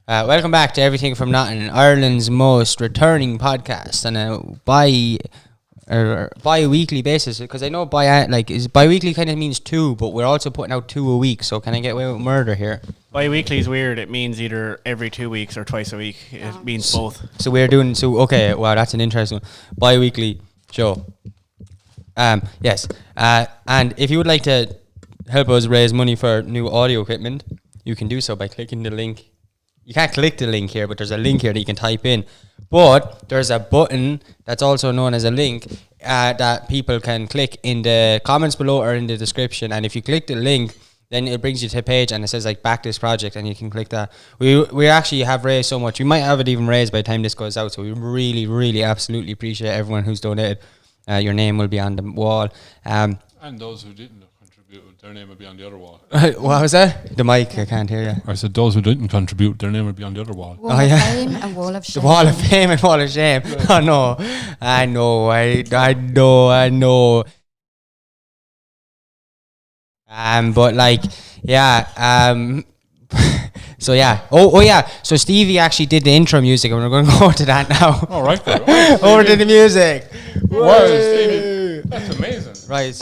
Welcome back to Everything from Nothing, Ireland's most returning podcast on a bi-weekly basis. Because I know bi-weekly kind of means two, but we're also putting out 2 a week. So can I get away with murder here? Bi-weekly is weird. It means either every 2 weeks or twice a week. It means both. So we're doing okay. Wow, that's an interesting one. Bi-weekly show. Yes. And if you would like to help us raise money for new audio equipment, you can do so by clicking the link. You can't click the link here, but there's a link here that you can type in. But there's a button that's also known as a link that people can click in the comments below or in the description. And if you click the link, then it brings you to a page and it says like back this project, and you can click that. We actually have raised so much. We might have it even raised by the time this goes out. So we really, really, absolutely appreciate everyone who's donated. Your name will be on the wall. And those who didn't contribute, their name will be on the other wall. What was that? The mic, I can't hear you. I said those who didn't contribute, their name will be on the other wall. Wall of fame and wall of shame. The wall of fame and wall of shame. Oh no, I know. But like, yeah. So yeah. Oh yeah. So Stevie actually did the intro music, and we're going to go to that now. All right. Over to the music. Wow, Stevie. That's amazing. Right.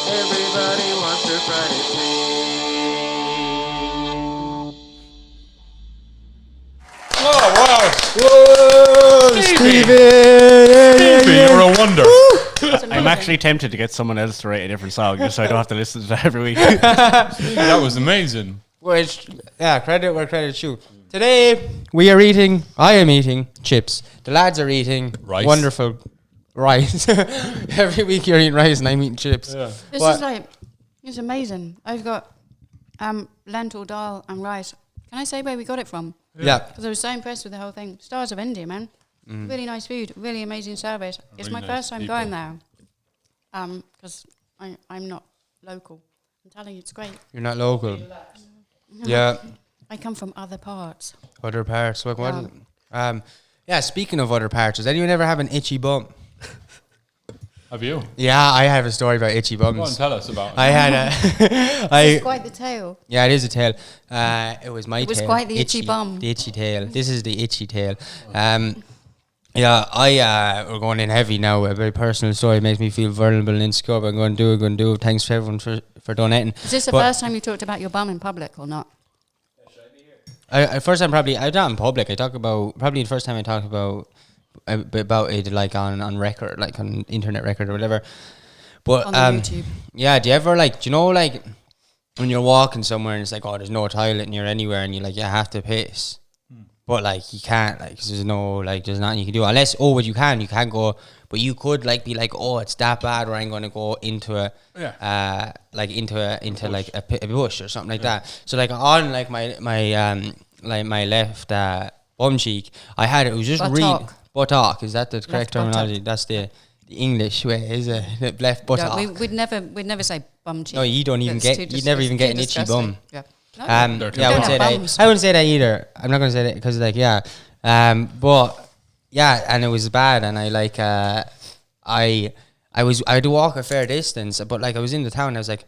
Everybody wants their Friday Oh, wow. Whoa, Stevie, you're a wonder. I'm actually tempted to get someone else to write a different song just so I don't have to listen to that every week. That was amazing. Credit where credit's due. Today I am eating chips. The lads are eating rice. Wonderful rice. Every week you're eating rice and I'm eating chips. Yeah. It's amazing. I've got lentil dal and rice. Can I say where we got it from? Yeah. Because I was so impressed with the whole thing. Stars of India, man. Really nice food, really amazing service. It's my first time going there. Because I'm not local. I'm telling you, it's great. You're not local. Yeah. I come from other parts. Other parts. Yeah, speaking of other parts, does anyone ever have an itchy bum? Have you? Yeah, I have a story about itchy bums. Go on, tell us about it. I had It's quite the tale. Yeah, it is a tail. It was my tail. It was quite the itchy bum. The itchy tail. This is the itchy tail. We're going in heavy now. A very personal story. It makes me feel vulnerable and insecure, but I'm going to do it. Thanks to everyone for donating. Is this the first time you talked about your bum in public or not? First time probably, I not in public. I talk about, probably the first time I talked about it like on record, like on internet record or whatever. But on YouTube. Yeah, do you ever like when you're walking somewhere and it's like, oh, there's no toilet near anywhere, and you like, you have to piss, but like you can't, like, 'cause there's nothing you can do unless, but you can go, but you could like be like, oh, it's that bad, or I'm going to go into a a bush or something like that. So like on like my left bum cheek, I had it was just buttock. Is that the correct terminology? That's the English way, is it? The left buttock. Yeah, we'd never say bum cheek. No, you don't even you'd never even get an itchy bum. Yeah. I wouldn't say that. I wouldn't say that either. I'm not going to say that because like, yeah. But yeah, and it was bad, and I like I had to walk a fair distance, but like I was in the town, I was like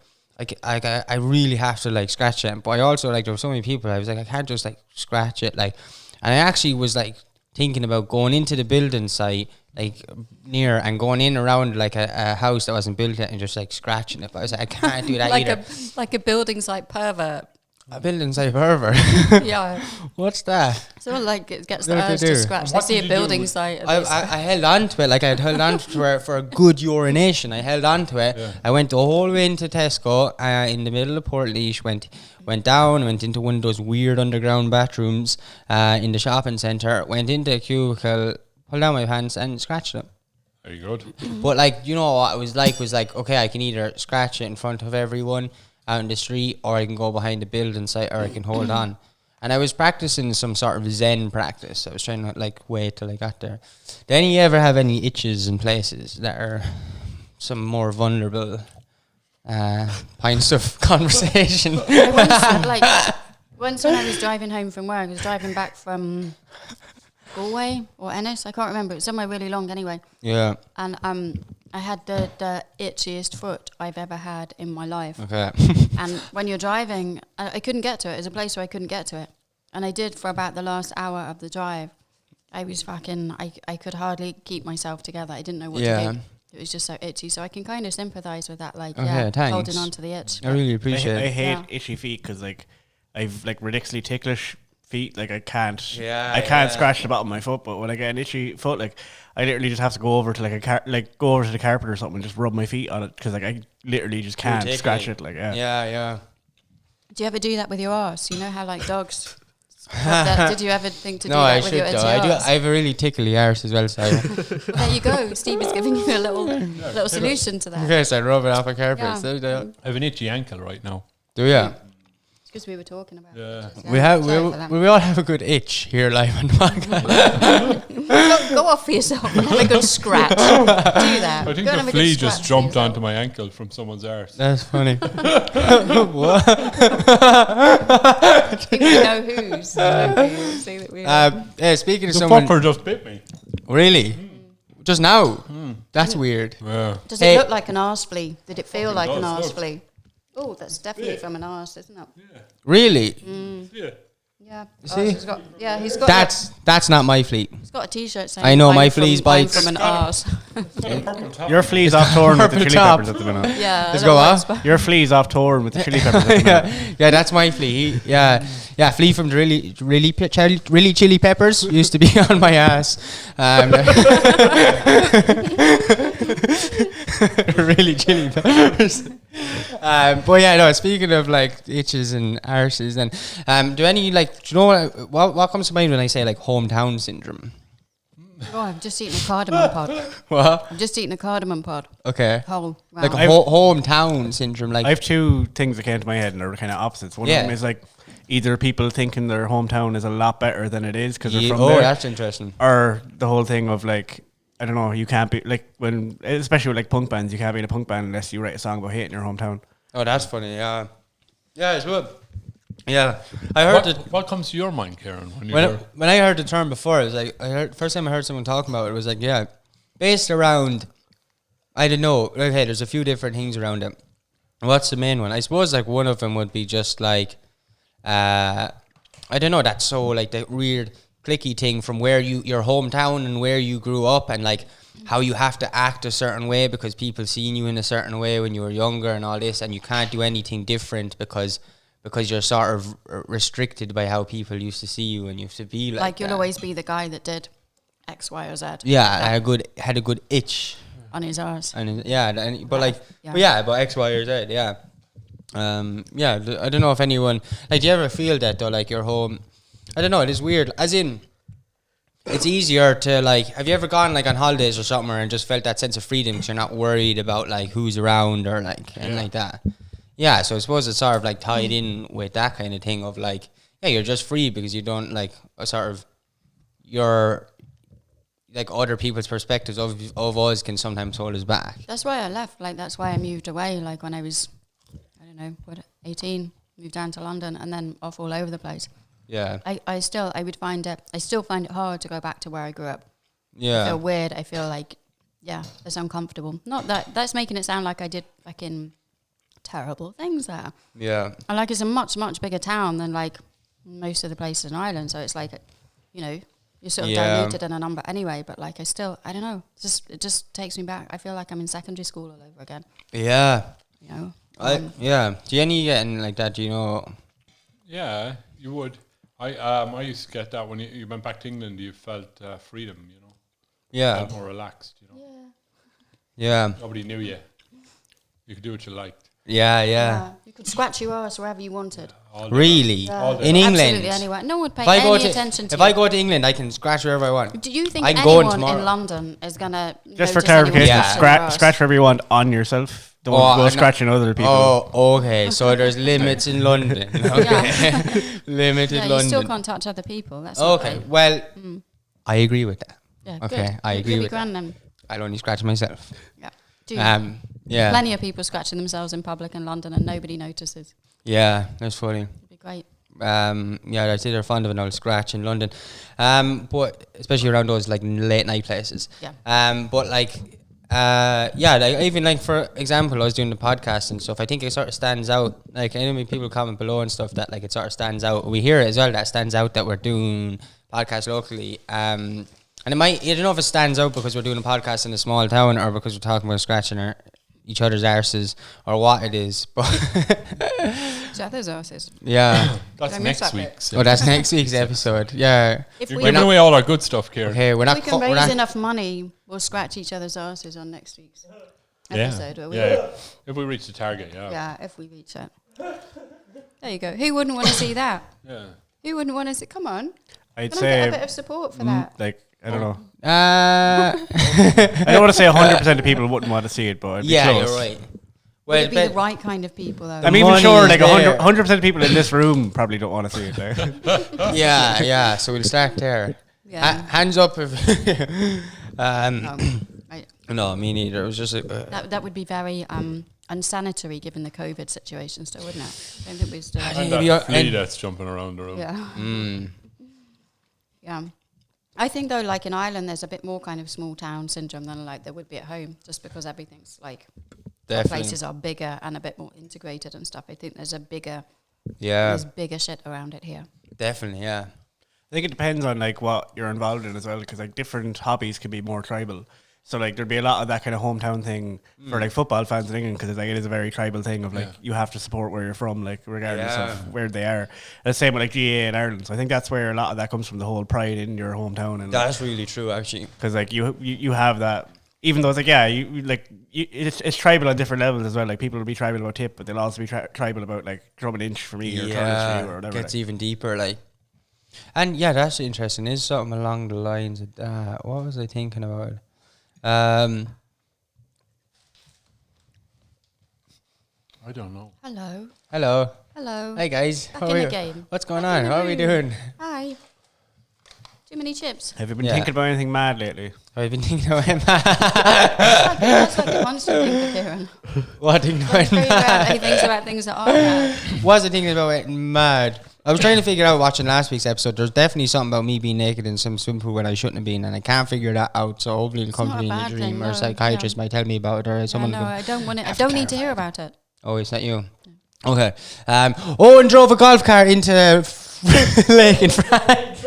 I really have to like scratch it, but I also like, there were so many people, I was like, I can't just like scratch it, like, and I actually was like thinking about going into the building site like near and going in around like a house that wasn't built yet and just like scratching it, but I was like, I can't do that either. Like a building site pervert. A building site pervert. Yeah. What's that? So like it gets the urge to scratch. They see a building site. I held on to it, like I had held on to it for a good urination. I held on to it. Yeah. I went the whole way into Tesco in the middle of Portlaoise, went down, went into one of those weird underground bathrooms in the shopping centre, went into a cubicle, pulled down my pants and scratched them. Very good. But like, you know what it was like, okay, I can either scratch it in front of everyone out in the street, or I can go behind the building site, or I can hold on. And I was practicing some sort of Zen practice. I was trying to like wait till I got there. Do any you ever have any itches in places that are some more vulnerable points of conversation? I once, Once when I was driving home from work, I was driving back from Galway or Ennis, I can't remember. It was somewhere really long anyway. Yeah. And I had the itchiest foot I've ever had in my life. Okay. And when you're driving, I couldn't get to it. It was a place where I couldn't get to it. And I did for about the last hour of the drive. I was fucking, I could hardly keep myself together. I didn't know what to do. It was just so itchy. So I can kind of sympathise with that, like, thanks. holding on to the itch. I really appreciate I it. hate itchy feet because like I've like ridiculously ticklish feet. Like I can't scratch the bottom of my foot. But when I get an itchy foot, like I literally just have to go over to go over to the carpet or something and just rub my feet on it because like I literally just can't scratch it. Like Yeah. Do you ever do that with your arse? You know how like dogs. Did you ever think to do No, that I with should your though. itchy I do. arse? I have a really tickly arse as well, so There you go. Steve is giving you a little solution to that. yes, I rub it off a carpet. Yeah. So I have an itchy ankle right now. do ya? It's because we were talking about it. Yeah. So We have sorry for that. we all have a good itch here live on podcast. Go off for yourself and have a good scratch. Do that. I think Go and a have a good flea just scratch for jumped yourself. onto my ankle from someone's arse. That's funny. What? I think we know who's. See that we Yeah, speaking of The someone, fucker just bit me. really, just now. That's weird. Yeah. Does Hey. it look like an arse flea? Did it feel like an does, arse look. flea? Oh, that's definitely from an arse, isn't it? Really? Yeah. Yeah. see? He's got. That's not my fleet. He's got a T-shirt saying. I know, "I'm my from- flea's I'm bites." from an arse. your flea's off touring with the purple chili top. peppers at the minute. Yeah. Let's a go, little huh? white spot. Your flea's off touring with the chili peppers at the minute. Yeah, that's my flea. Yeah, flea from the really chili peppers used to be on my ass. Really chili peppers. But yeah, no. Speaking of like itches and arses, and do any like do you know what comes to mind when I say like hometown syndrome? Oh, I've just eaten a cardamom pod. What? I've just eaten a cardamom pod. Okay. Whole Like round. hometown syndrome, like I have two things that came to my head and they're kind of opposites. One Yeah. of them is like either people thinking their hometown is a lot better than it is because they're yeah, from oh, there, that's interesting. or the whole thing of like I don't know, you can't be like when especially with like punk bands, you can't be in a punk band unless you write a song about hating your hometown. Oh, that's funny. Yeah, it's good. Yeah, I heard it. What comes to your mind, Karen, when you hear? When I heard the term before, it was like first time I heard someone talking about it, it was like based around. I don't know. Okay, there's a few different things around it. What's the main one? I suppose like one of them would be just like, I don't know. That's so like the weird clicky thing from where your hometown and where you grew up and like how you have to act a certain way because people seen you in a certain way when you were younger and all this, and you can't do anything different because you're sort of restricted by how people used to see you, and you have to be like you'll that. always be the guy that did X, Y, or Z. Yeah, had a good itch, On his arse. and but X, Y, or Z, yeah. I don't know if anyone like. Do you ever feel that though? Like your home, I don't know. It is weird. As in, it's easier to like. Have you ever gone like on holidays or something and just felt that sense of freedom because you're not worried about like who's around or like and like that? Yeah, so I suppose it's sort of like tied in with that kind of thing of like, you're just free because you don't like a sort of your like other people's perspectives of us can sometimes hold us back. That's why I left. Like that's why I moved away. Like when I was, 18, moved down to London and then off all over the place. Yeah. I still find it hard to go back to where I grew up. Yeah. I feel weird. I feel like, it's uncomfortable. Not that's making it sound like I did fucking terrible things there. Yeah. And like it's a much, much bigger town than like most of the places in Ireland. So it's like, you're sort of diluted in a number anyway. But like I don't know. It just takes me back. I feel like I'm in secondary school all over again. Yeah. You know? Do you any getting like that, do you know? Yeah, you would. I used to get that when you went back to England. You felt freedom, Yeah. felt more relaxed. Yeah. Nobody knew you. You could do what you liked. Yeah. You could scratch your ass wherever you wanted. All day. Really? All day. In England? Absolutely anywhere. No one would pay If I go any to attention to if you. I go to England, I can scratch wherever I want. Do you think I can go in anyone tomorrow. in London is going to Just for notice anyone clarification, scratching their arse? scratch wherever you want on yourself. Don't Oh, go no. scratching other people. Oh, okay. So there's limits in London. Okay. Limited Yeah, you London. still can't touch other people. That's Okay. okay. Well, I agree with that. Yeah, Okay, good. I agree You'll be with that. grand then. I'll only scratch myself. Yeah. Do you? Yeah. Plenty of people scratching themselves in public in London and nobody notices. Yeah, that's funny. It'd be great. I'd say they're fond of an old scratch in London, but especially around those like late night places. Yeah. But like, like even like for example, I was doing the podcast and stuff. I think it sort of stands out. Like, I know people comment below and stuff that like it sort of stands out. We hear it as well. That stands out that we're doing podcasts locally. And it might, I don't know if it stands out because we're doing a podcast in a small town or because we're talking about scratching each other's arses or what it is, but Each other's arses. yeah. That's I missed next that bit. week's. Oh, that's next week's episode. Yeah. If You're we, giving away all our good stuff, Kieran. Okay, we're if not. we can we're raise not enough money, we'll scratch each other's arses on next week's episode. Will we? Yeah. If we reach the target, Yeah, if we reach it. There you go. Who wouldn't want to see that? Yeah. Who wouldn't want to see? Come on. I'd Can I get a bit say of support for that? like I don't know. Uh, I don't want to say 100% of people wouldn't want to see it, but it'd be yeah, close. you're right. Would it be the but- right kind of people, though? I'm even money sure is like there. 100% of people in this room probably don't want to see it. Like. yeah. So we'll start there. Yeah. Hands up if. Right. No, me neither. It was just. That would be very unsanitary given the COVID situation still, wouldn't it? I don't think we still. And Maybe that I- flea and- that's jumping around the room. Yeah. Yeah. I think though, like in Ireland, there's a bit more kind of small town syndrome than like there would be at home, just because everything's like our Definitely. places are bigger and a bit more integrated and stuff. I think there's Yeah, there's bigger shit around it here. definitely. Yeah. I think it depends on like what you're involved in as well, because like different hobbies can be more tribal. So like there'd be a lot of that kind of hometown thing for like football fans in England, because like it is a very tribal thing of like you have to support where you're from, like regardless of where they are. And the same with like GA in Ireland. So I think that's where a lot of that comes from, the whole pride in your hometown. And That's really true, actually. because like you have that, even though it's like it's tribal on different levels as well. Like people will be tribal about tip, but they'll also be tribal about like drum an inch for me or turn inch for you or whatever. Gets even deeper, like. And yeah, that's interesting. Is something along the lines of that. What was I thinking about? I don't know. Hello. Hello. Hey guys. Back How in are the you? game. What's going Back in on? the How are we room. doing? Hi. Too many chips. Have you been Yeah. thinking about anything mad lately? I've been thinking about That's like a constant thing for Kieran. what thinking Very about mad. rarely he thinks about things that are mad. Was I thinking about it mad? I was trying to figure out watching last week's episode. There's definitely something about me being naked in some swim pool when I shouldn't have been, and I can't figure that out. So hopefully it'll come not to a me in a bad dream, thing, or a no, psychiatrist might tell me about it, or someone. No, I don't want it. I don't need to hear about it. Oh, it's not you. Okay. Owen drove a golf cart into lake in France.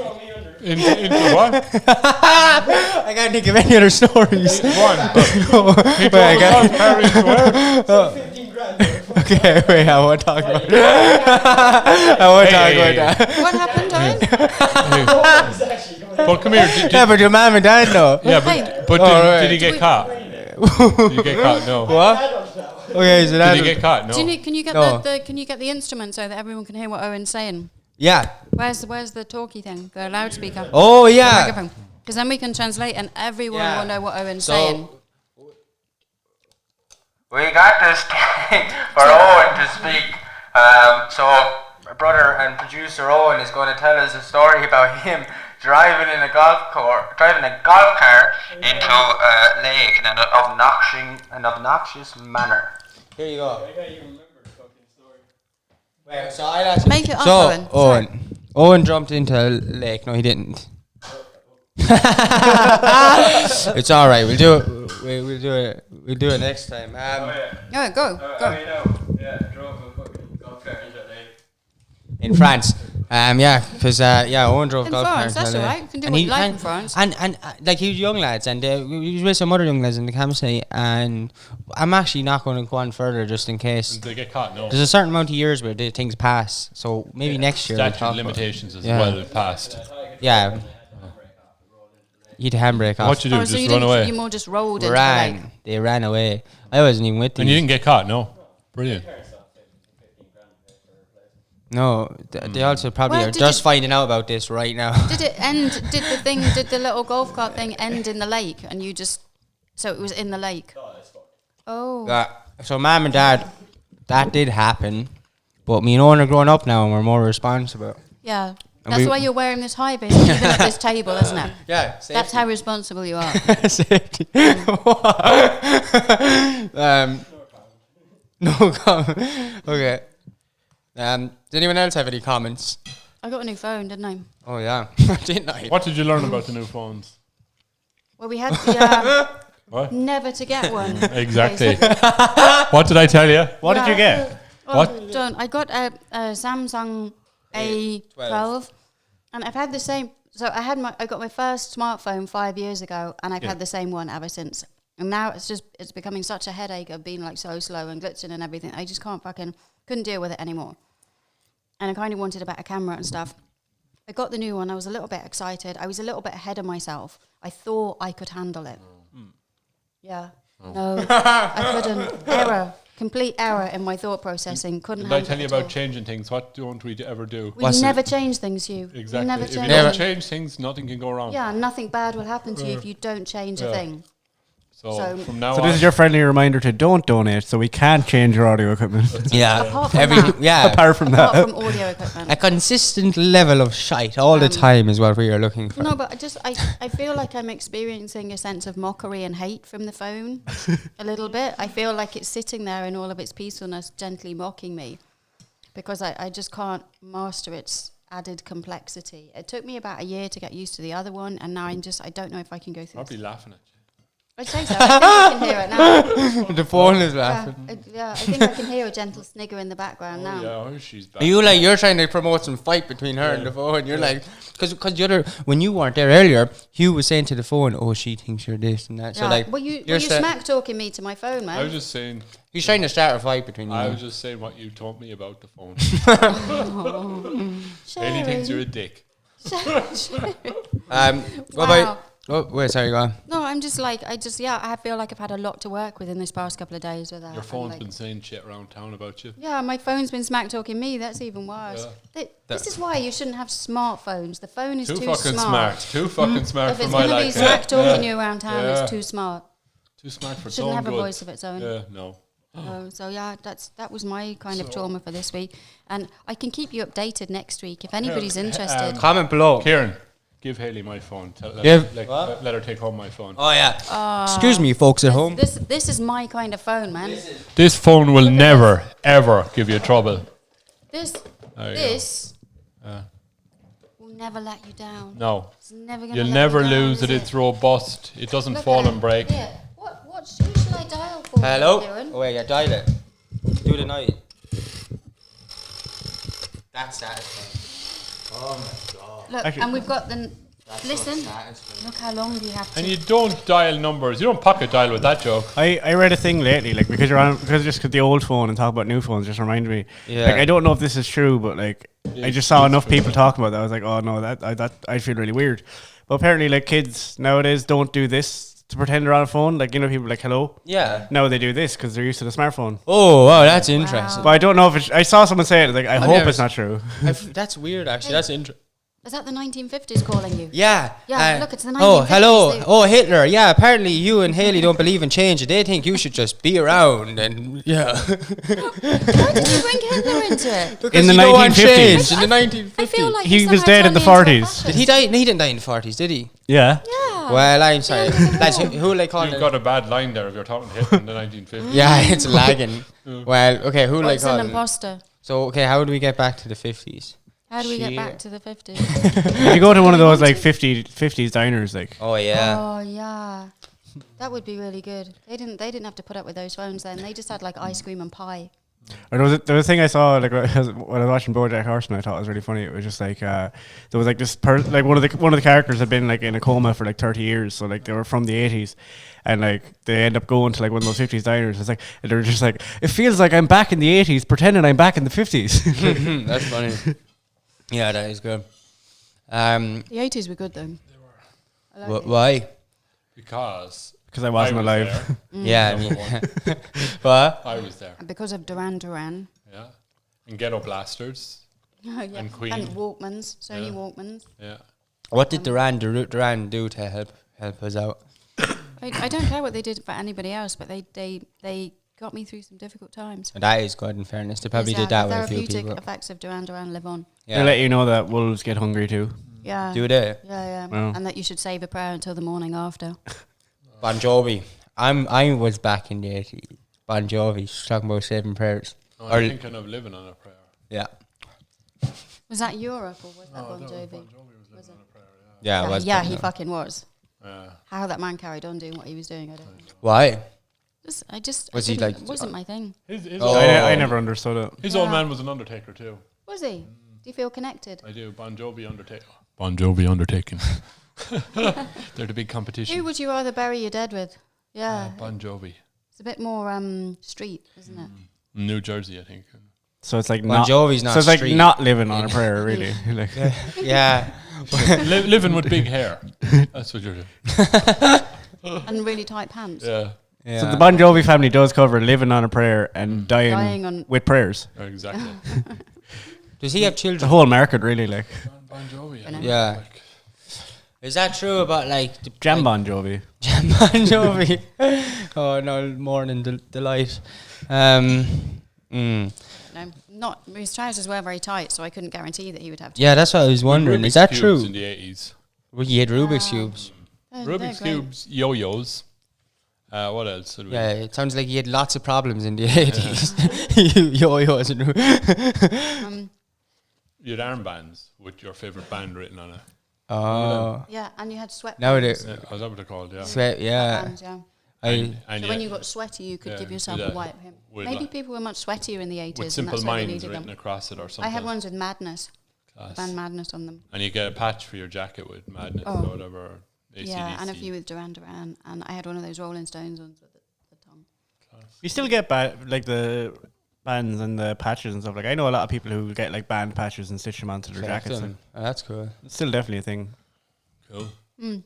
Into what? I can't think of any other stories. One. He drove Wait, a golf cart into where? Okay, wait, I won't talk about it. I won't talk about that. What happened, Owen? But come here. Did, Yeah, but your mom and dad know. yeah, Hey. but Oh, right. did he get caught? Did he get caught? No. What? Okay, so Did that. he get caught? No. Can you get No. can you get the instrument so that everyone can hear what Owen's saying? Yeah. Where's the talkie thing? The loudspeaker. Oh, The yeah. microphone. Because then we can translate and everyone Yeah. will know what Owen's So- saying. We got this thing for Owen to speak. So my brother and producer Owen is going to tell us a story about him driving a golf cart into a lake in an obnoxious manner. Here you go. Wait, so I actually. Make it up, Owen. Owen jumped into a lake. No, he didn't. It's all right. We'll do it. We'll do it. We'll do it next time. No, go. In France. Because Owen drove In golf France, carts. that's and, all right. You can do and what he- you like and- in France. And like he was young lads, and he was with some other young lads in the campsite. And I'm actually not going to go on further just in case. Did they get caught? No. There's a certain amount of years where the things pass, so maybe next year. we'll Statute talk of about- limitations as Yeah. well passed. Yeah. You'd handbrake off. What you do? Oh, Just so you run didn't. away. You more just rolled into the lake. Ran. They ran away. I wasn't even with them. And you didn't get caught? No. Brilliant. No, they also probably Well, are did just it- finding out about this right now. Did it end? Did the little golf cart thing end in the lake? And you just. So it was in the lake? Oh. So mom and dad, that did happen, but me and Owen are growing up now and we're more responsible. Yeah. And That's we- why you're wearing this high vis, even at this table, isn't it? Yeah, That's how responsible you are. safety. No comment. Okay. Does anyone else have any comments? I got a new phone, didn't I? Oh yeah, didn't I? What did you learn about the new phones? Well, we had the What? never to get one. Exactly. What did I tell you? What did you get? Oh, What? Don't. I got a Samsung A12, and I've had the same. So I got my first smartphone 5 years ago, and I've had the same one ever since. And now it's becoming such a headache of being like so slow and glitching and everything. I just couldn't deal with it anymore. And I kind of wanted a better camera and stuff. I got the new one. I was a little bit excited. I was a little bit ahead of myself. I thought I could handle it. Yeah. No, I couldn't. Complete error in my thought processing. Couldn't Did I handle tell you it at about all. changing things? What don't we ever do? We never change things, Hugh. Exactly. We never If change you don't things. change things, nothing can go wrong. Yeah, nothing bad will happen to you if you don't change a thing. So from now So on, this is your friendly reminder to don't donate, so we can't change your audio equipment. Yeah, Apart from everything. that. Yeah, Apart from Apart that, from audio equipment. a consistent level of shite all the time is what we are looking for. No, but I feel like I'm experiencing a sense of mockery and hate from the phone a little bit. I feel like it's sitting there in all of its peacefulness, gently mocking me, because I just can't master its added complexity. It took me about a year to get used to the other one, and now I don't know if I can go through. I'll be laughing at you. I'd say so. I think I can hear it now. The phone is laughing. I think I can hear a gentle snigger in the background now. Yeah, she's back. Are you like you're trying to promote some fight between her and the phone? You're like, because the other when you weren't there earlier, Hugh was saying to the phone, "Oh, she thinks you're this and that." So like, Well, you're smack talking me to my phone, man. I was just saying. he's trying to start a fight between you. I was just saying what you told me about the phone. Sharing. Haley thinks you're a dick. What about? Oh, wait, sorry, go on. No, I'm just like, I feel like I've had a lot to work with in this past couple of days with that. Your phone's like, been saying shit around town about you. yeah, my phone's been smack talking me. That's even worse. This is why you shouldn't have smartphones. The phone is Too too fucking smart. Too fucking smart If for it's my going to be liking. smack talking you around town, Yeah. it's too smart. Too smart for its Shouldn't own have a good. voice of its own. Yeah, no. So yeah, that was my kind of trauma for this week, and I can keep you updated next week if anybody's interested. Comment below. Kieran, give Haley my phone. Let her take home my phone. Oh yeah. Excuse me, folks at home. This is my kind of phone, man. This phone will never, ever give you trouble. This will never let you down. No. It's never gonna You'll let never you down, lose is it. It's robust. It doesn't Look fall at and it. break. Here. Who shall I dial for? Hello. Kieran? Oh wait, yeah, dial it. Do the night. That's satisfying. Oh my god. Look, Actually- and we've got the. Listen, Satisfying. look how long do you have to. And you don't dial numbers. You don't pocket dial with that joke. I read a thing lately, like because the old phone and talk about new phones just reminded me. Yeah. Like I don't know if this is true, but like I just saw enough people talking about that. I was like, oh no, that I feel really weird. But apparently, like kids nowadays don't do this to pretend they're on a phone. Like people like hello. Yeah. Now they do this because they're used to the smartphone. Oh wow, that's interesting. But I don't know if it's. I saw someone say it. Like I hope never it's not true. That's weird, actually. That's interesting. Is that the 1950s calling you? Yeah. Yeah, look, it's the Oh, 1950s. hello. They- Oh, Hitler. Yeah, apparently you and Haley don't believe in change. They think you should just be around and, yeah. Why did you bring Hitler into it? Because In the you don't want 1950s. change. In the 1950s. I feel like He was somehow dead in the turned me into a 40s. Did he die? He didn't die in the 40s, did he? Yeah. Yeah. Well, I'm sorry. end of the Lads, war. who will I call You've it? got a bad line there if you're talking Hitler in the 1950s. Yeah, it's lagging. Well, okay, who will I What's call an it? imposter? So, okay, how do we get back to the 50s? How do we get Shit. back to the 50s? If you go to one of those like 50s diners, like Oh, yeah. Oh yeah, that would be really good. They didn't have to put up with those phones then. They just had like ice cream and pie. or there was a thing I saw like when I was watching BoJack Horseman. I thought it was really funny. It was just like there was like this like one of the characters had been like in a coma for like 30 years. So like they were from the 80s, and like they end up going to like one of those 50s diners. It's like and they're just like it feels like I'm back in the 80s, pretending I'm back in the 50s. That's funny. Yeah, that is good. The 80s were good though. I like it. Why? Because Because I wasn't was alive. there. Yeah, I mean, what? I was there. And because of Duran Duran. Yeah. And Ghetto Blasters. Yeah. And Queen. And Walkmans, Sony Yeah. Walkmans. Yeah. What did Duran do to help us out? I don't care what they did for anybody else, but they got me through some difficult times. That is good, in fairness. They probably did that the with a few therapeutic people. effects of Duran Duran live on. They let you know that wolves get hungry too. Yeah. Do they? Yeah. Wow. And that you should save a prayer until the morning after. Bon Jovi. I was back in the 80s. Bon Jovi talking about saving prayers. No, I'm thinking of living on a prayer. Yeah. Was that Europe or was that Bon No, Jovi? Bon Jovi was living on a prayer. Yeah, it was. Yeah, he fucking was. Yeah. How that man carried on doing what he was doing, I don't know. Why? Was he like- It wasn't my thing. His Oh. I never understood it. his Yeah. old man was an undertaker too. Was he? Do you feel connected? I do. Bon Jovi Undertaker. Bon Jovi Undertaking. They're the big competition. Who would you rather bury your dead with? Yeah, Bon Jovi. it's a bit more street, isn't it? New Jersey, I think. So it's like Bon not. Jovi's not So it's like street. not living on a prayer, really. Like, Yeah. Living with big hair. That's what you're doing. And really tight pants. Yeah, Yeah. So the Bon Jovi family does cover living on a prayer and Dying dying on- with prayers. exactly. Does he have The children? whole market, really, like Bon Jovi. know. Yeah. Like, Is that true about like the Jam like, Bon Jovi. Jam Bon Jovi? Oh no, morning delight. No, not his trousers were very tight, so I couldn't guarantee that he would have. Yeah, that's what I was wondering. Is that Rubik's true? cubes in the 80s. Well, he had Rubik's cubes. Rubik's cubes, yo-yos. What else? Did we- Yeah, it sounds like he had lots of problems in the 80s. Yo-yos and You had armbands with your favorite band written on it. oh, Yeah, and you had sweat. nowadays, Yeah, is that what they're called? Yeah. sweat. Yeah, Bands, yeah. I And So when you got sweaty, you could Yeah, give yourself with a a- wipe. with Maybe like- people were much sweatier in the 80s. with and Simple that's why we Minds needed written them. across it or I something. had ones with Madness. Class. Band Madness on them. And you get a patch for your jacket with Madness Oh. or whatever. AC/DC. Yeah, and a few with Duran Duran. And I had one of those Rolling Stones ones with the tongue. You still get like the bands and the patches and stuff. Like I know a lot of people who get like band patches and stitch them onto their jackets. Like, Oh, that's cool. it's still definitely a thing. Cool. The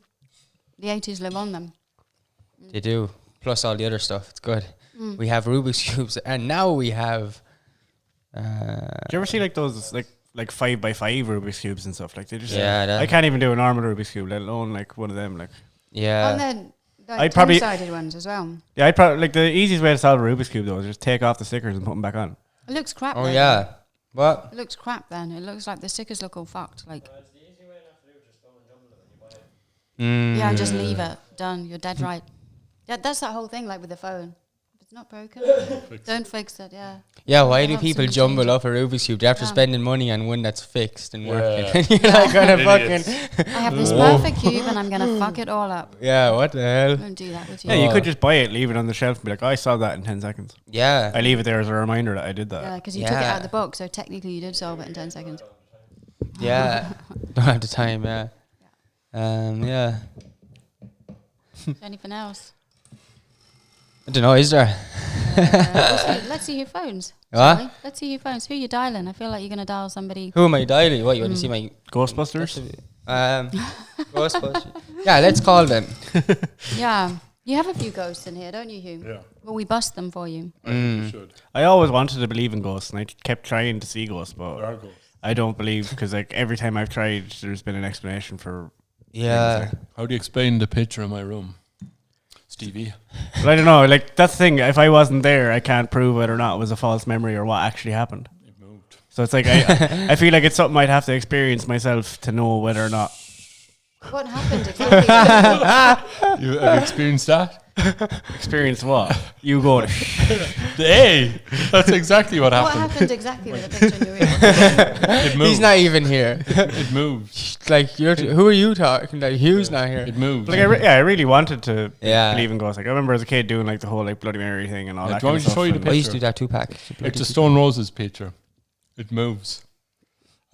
80s live on them. They do. Plus all the other stuff. It's good. Mm. We have Rubik's cubes, and now we have. Do you ever see like those like 5x5 Rubik's cubes and stuff? Like they just Yeah, that- I can't even do a normal Rubik's cube, let alone like one of them. Like Yeah. And then I'd probably- two-sided ones as well. yeah, I'd probably like the easiest way to solve a Rubik's cube though is just take off the stickers and put them back on. It looks crap. Oh though. yeah. What? It looks crap then. It looks like the stickers look all fucked. Like, yeah, just leave it. Done. You're dead right. Yeah, that's that whole thing, like with the phone. If it's not broken, don't fix it, yeah. Yeah. Why do Have people some jumble change. up a Rubik's cube after Yeah. spending money on one that's fixed and working? Yeah. You're like gonna Idiots. fucking. I have this perfect cube and I'm going to fuck it all up. Yeah. What the hell? Don't do that with you. Yeah, you Oh. could just buy it, leave it on the shelf, and be like, oh, I saw that in 10 seconds. Yeah. I leave it there as a reminder that I did that. Yeah, because you took it Yeah. out of the box, so technically you did solve it in 10 seconds. Yeah. Don't have the time. Yeah. Yeah. Anything else? I don't know. Is there? Let's see your phones. What? Charlie. Let's see your phones. Who are you dialing? I feel like you're going to dial somebody. Who am I dialing? What you want to see my Ghostbusters? Ghostbusters? Yeah. Let's call them. Yeah. You have a few ghosts in here, don't you, Hugh? Yeah. Well, we bust them for you. I think you should. I always wanted to believe in ghosts, and I kept trying to see ghosts, There but are ghosts. I don't believe because like every time I've tried, there's been an explanation for. Yeah. How do you explain the picture in my room? Stevie. But I don't know. Like that's the thing. If I wasn't there, I can't prove whether or not it was a false memory or what actually happened. It moved. So it's like I feel like it's something I'd have to experience myself to know whether or not. What happened exactly? You have you experienced that? Experience what? You go to Hey, that's exactly what What happened. happened exactly with the picture in your ear? It moved. He's not even here. It moved. Like you're. Who are you talking? Like Hugh's not here. It moved. like I really wanted to Yeah. believe in ghosts. Like I remember as a kid doing like the whole like Bloody Mary thing and all Yeah, that. do you Kind want of me to show you stuff. the I used to picture? do that 2-pack. It's a Stone Roses picture. It moves.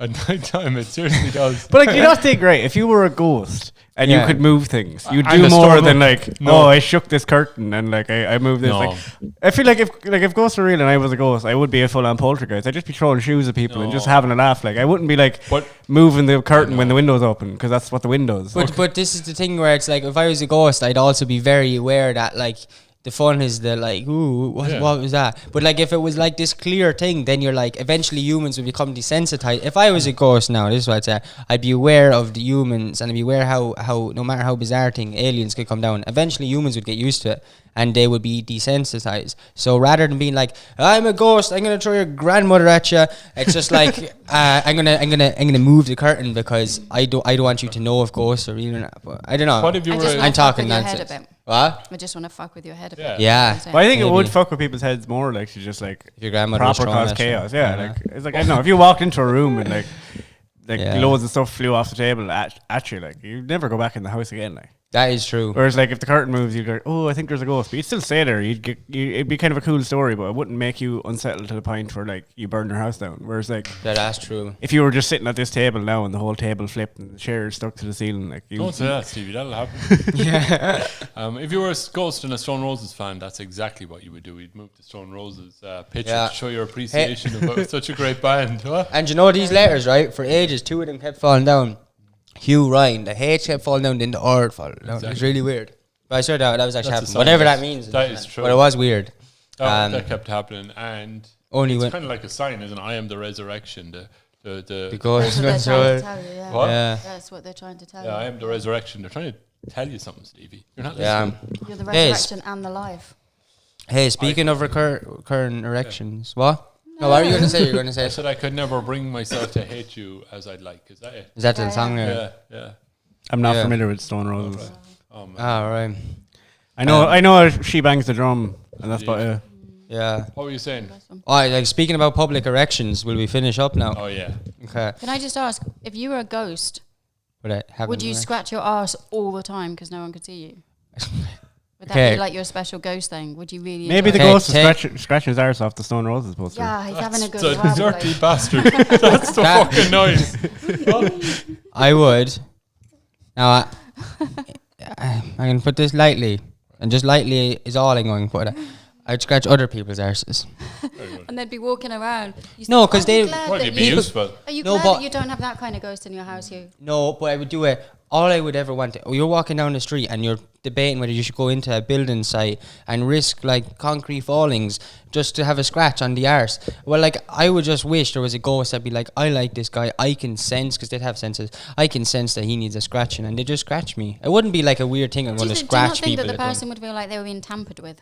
At night time, it seriously does. But like you not think right if you were a ghost and Yeah. you could move things, you'd And do a more storm than up. like No. oh I shook this curtain and like I moved this. No. Like I feel like if ghosts were real and I was a ghost, I would be a full on poltergeist. I'd just be throwing shoes at people and just No. having a laugh. Like I wouldn't be like But moving the curtain when the window's open because that's what the window's. But this is the thing where it's like if I was a ghost, I'd also be very aware that like the fun is the like ooh Yeah. what was that? But like if it was like this clear thing, then you're like eventually humans would become desensitized. If I was a ghost now, this is what I'd say. I'd be aware of the humans and I'd be aware how no matter how bizarre thing aliens could come down. Eventually humans would get used to it and they would be desensitized. So rather than being like I'm a ghost, I'm gonna throw your grandmother at you, it's just like I'm gonna move the curtain because I don't want you to know if ghosts are real or not. But I don't know. what if you I were? just I'm want talking your head a nonsense. bit. What? I just want to fuck with your head a Yeah. bit. Yeah. That's But I think it would Maybe. fuck with people's heads more, like to just like If your grandmother was proper throwing cause that shit. chaos. Yeah, like it's like I don't know if you walked into a room and like Yeah. loads of stuff flew off the table at you, like you'd never go back in the house again. Like That is true. whereas like if the curtain moves, you'd go, oh, I think there's a ghost, but you'd still stay there. It'd be kind of a cool story, but it wouldn't make you unsettled to the point where like you burn your house down. Whereas like That's true. if you were just sitting at this table now and the whole table flipped and the chairs stuck to the ceiling, like you Don't say that, Stevie. That'll happen. Yeah. If you were a Ghost and a Stone Roses fan, that's exactly what you would do. You'd move to Stone Roses picture Yeah. to show your appreciation of such a great band. Huh? And you know these letters, right? For ages, 2 of them kept falling down. Hugh, Ryan, the H kept falling down, then the R would fall down. It was Exactly. really weird. But I swear that was actually That's a happening. sign Whatever that- that means. that is true. But it was weird. That kept happening, and Only it's when kind of like a sign, isn't it? I am the resurrection. The because what they're trying to tell you. Yeah. What? yeah. That's what they're trying to tell yeah, I you. am the resurrection. They're trying to tell you something, Stevie. You're not Yeah. listening. You're the Yes. resurrection and the life. Hey, speaking of recurring erections, what? No, what are you going to say? You're going to I say? said I could never bring myself to hate you as I'd like. Is that it? Is that the Yeah, song? yeah. there? Yeah. I'm not Yeah. familiar with Stone Roses. Oh man. Oh, right. I know she bangs the drum, and that's about it. Yeah. What were you saying? Oh, like speaking about public erections, will we finish up now? Oh yeah. Okay. Can I just ask, if you were a ghost, would you scratch? scratch your ass all the time because no one could see you? Would that Okay. be like your special ghost thing? Would you really? Maybe the enjoy it? ghost is scratching his arse off the Stone Roses poster. Yeah, he's having a good The time. dirty like- bastard. That's the That- fucking noise. I would. Now, I can put this lightly, and just lightly is all I'm going to put it. I'd scratch other people's arses. And they'd be walking around. You No, say, 'cause "Are you they- glad Well, that you'd be you- useful. Are you No, glad but- that you don't have that kind of ghost in your house, Hugh? No, but I would do it. All I would ever want. You're walking down the street and you're debating whether you should go into a building site and risk like concrete fallings just to have a scratch on the arse. Well, like I would just wish there was a ghost that'd be like, I like this guy. I can sense, because they'd have senses. I can sense that he needs a scratching, and they just scratch me. It wouldn't be like a weird thing. I'm going to Do you not scratch think people. that the that don't- person would feel like they were being tampered with?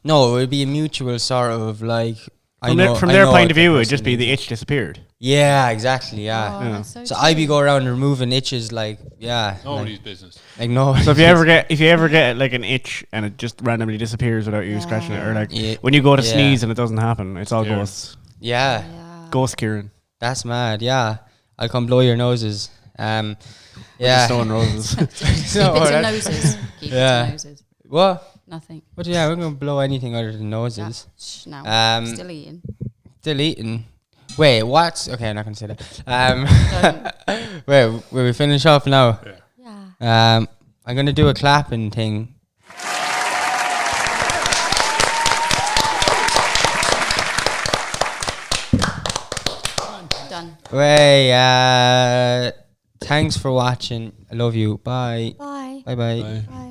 No, it would be a mutual sort of like. From their point of view, it'd just be the itch disappeared. Yeah, exactly. Yeah. Oh, that's so So I'd be true. going around removing itches, like Nobody's business. like no. So if you ever get like an itch and it just randomly disappears without you scratching it, or like Yeah. when you go to Yeah. sneeze and it doesn't happen, it's all Scary. ghosts. yeah, Yeah. Ghost Kieran. that's mad. Yeah, I'll come blow your noses. Yeah. Yeah. Stone Roses. No, Keep it to that- noses. Keep Yeah. it to noses. What? Nothing. But yeah, we're gonna blow anything other than Yeah. noses. Shh, no. Still eating. eating. Wait, what? Okay, I'm not gonna say that. Don't. Wait, will we finish off now? Yeah. I'm gonna do a clapping thing. Done. Thanks for watching. I love you. Bye. Bye. Bye. Bye. Bye. Bye.